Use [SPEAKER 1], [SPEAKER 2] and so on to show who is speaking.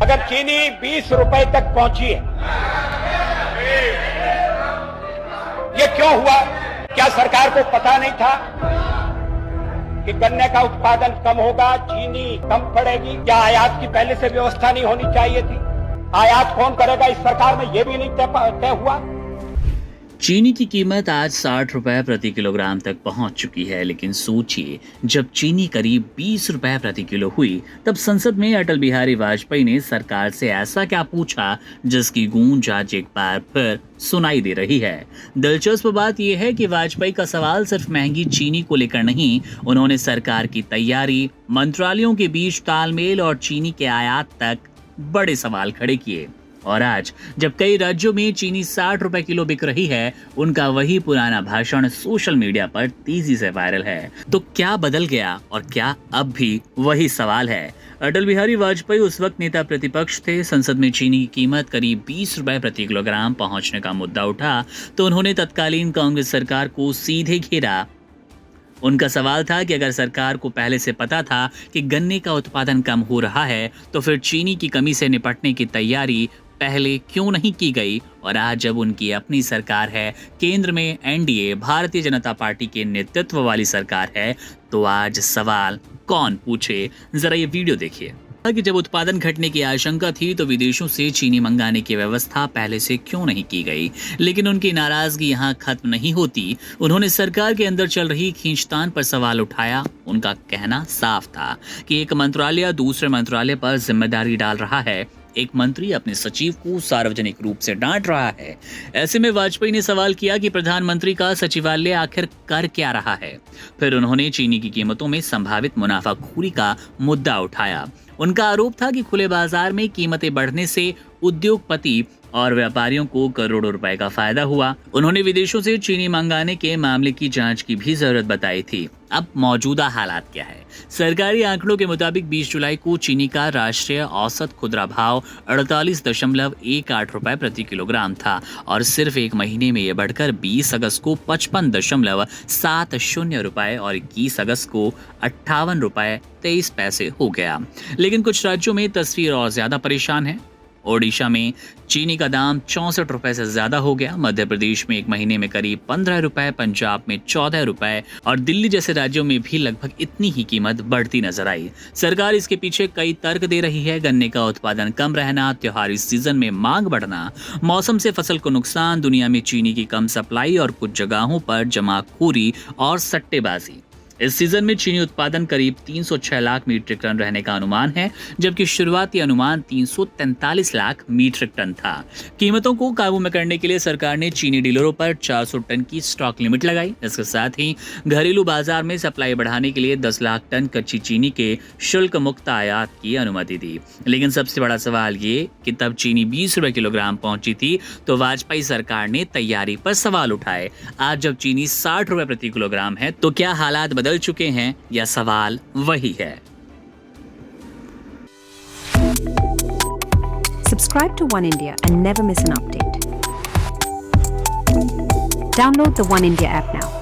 [SPEAKER 1] अगर चीनी 20 रुपए तक पहुंची है, ये क्यों हुआ? क्या सरकार को पता नहीं था कि गन्ने का उत्पादन कम होगा, चीनी कम पड़ेगी? क्या आयात की पहले से व्यवस्था नहीं होनी चाहिए थी? आयात कौन करेगा इस सरकार में, यह भी नहीं तय हुआ।
[SPEAKER 2] चीनी की कीमत आज 60 रुपए प्रति किलोग्राम तक पहुंच चुकी है, लेकिन सोचिए, जब चीनी करीब 20 रुपए प्रति किलो हुई, तब संसद में अटल बिहारी वाजपेयी ने सरकार से ऐसा क्या पूछा जिसकी गूंज आज एक बार फिर सुनाई दे रही है। दिलचस्प बात यह है कि वाजपेयी का सवाल सिर्फ महंगी चीनी को लेकर नहीं, उन्होंने सरकार की तैयारी, मंत्रालयों के बीच तालमेल और चीनी के आयात तक बड़े सवाल खड़े किए। और आज जब कई राज्यों में चीनी 60 रुपए किलो बिक रही है, उनका वही पुराना भाषण सोशल मीडिया पर तेजी से वायरल है। तो क्या बदल गया और क्या अब भी वही सवाल है? अटल बिहारी वाजपेयी उस वक्त नेता प्रतिपक्ष थे। संसद में चीनी की कीमत करीब 20 रुपए प्रति किलोग्राम पहुंचने का मुद्दा उठा तो उन्होंने तत्कालीन कांग्रेस सरकार को सीधे घेरा। उनका सवाल था कि अगर सरकार को पहले से पता था कि गन्ने का उत्पादन कम हो रहा है, तो फिर चीनी की कमी से निपटने की तैयारी पहले क्यों नहीं की गई? और आज जब उनकी अपनी सरकार है, केंद्र में एनडीए भारतीय जनता पार्टी के नेतृत्व वाली सरकार है, तो आज सवाल कौन पूछे? जरा ये वीडियो देखिए। कि जब उत्पादन घटने की आशंका थी तो विदेशों से चीनी मंगाने की व्यवस्था पहले से क्यों नहीं की गई? लेकिन उनकी नाराजगी यहाँ खत्म नहीं होती। उन्होंने सरकार के अंदर चल रही खींचतान पर सवाल उठाया। उनका कहना साफ था कि एक मंत्रालय दूसरे मंत्रालय पर जिम्मेदारी डाल रहा है, एक मंत्री अपने सचिव को सार्वजनिक रूप से डांट रहा है। ऐसे में वाजपेयी ने सवाल किया कि प्रधानमंत्री का सचिवालय आखिर कर क्या रहा है? फिर उन्होंने चीनी की कीमतों में संभावित मुनाफाखोरी का मुद्दा उठाया। उनका आरोप था कि खुले बाजार में कीमतें बढ़ने से उद्योगपति और व्यापारियों को करोड़ों रुपए का फायदा हुआ। उन्होंने विदेशों से चीनी मंगाने के मामले की जांच की भी जरूरत बताई थी। अब मौजूदा हालात क्या है? सरकारी आंकड़ों के मुताबिक 20 जुलाई को चीनी का राष्ट्रीय औसत खुदरा भाव 48.18 रुपए प्रति किलोग्राम था और सिर्फ एक महीने में यह बढ़कर 20 अगस्त को 55.70 रुपए और 21 अगस्त को 58 रुपए 23 पैसे हो गया। लेकिन कुछ राज्यों में तस्वीर और ज्यादा परेशान है। ओडिशा में चीनी का दाम 64 रुपए से ज्यादा हो गया। मध्य प्रदेश में एक महीने में करीब 15 रुपए, पंजाब में 14 रुपए और दिल्ली जैसे राज्यों में भी लगभग इतनी ही कीमत बढ़ती नजर आई। सरकार इसके पीछे कई तर्क दे रही है। गन्ने का उत्पादन कम रहना, त्योहारी सीजन में मांग बढ़ना, मौसम से फसल को नुकसान, दुनिया में चीनी की कम सप्लाई और कुछ जगहों पर जमाखोरी और सट्टेबाजी। इस सीजन में चीनी उत्पादन करीब 306 लाख मीट्रिक टन रहने का अनुमान है, जबकि शुरुआती अनुमान 343 लाख मीट्रिक टन था। कीमतों को काबू में करने के लिए सरकार ने चीनी डीलरों पर 400 टन की स्टॉक लिमिट लगाई। इसके साथ ही घरेलू बाजार में सप्लाई बढ़ाने के लिए 10 लाख टन कच्ची चीनी के शुल्क मुक्त आयात की अनुमति दी। लेकिन सबसे बड़ा सवाल ये कि तब चीनी 20 रुपए किलोग्राम पहुंची थी तो वाजपेयी सरकार ने तैयारी पर सवाल उठाए। आज जब चीनी 60 रुपए प्रति किलोग्राम है तो क्या हालात बदल चुके हैं या सवाल वही है?
[SPEAKER 3] Subscribe to One India and never miss an update. Download the One India app now.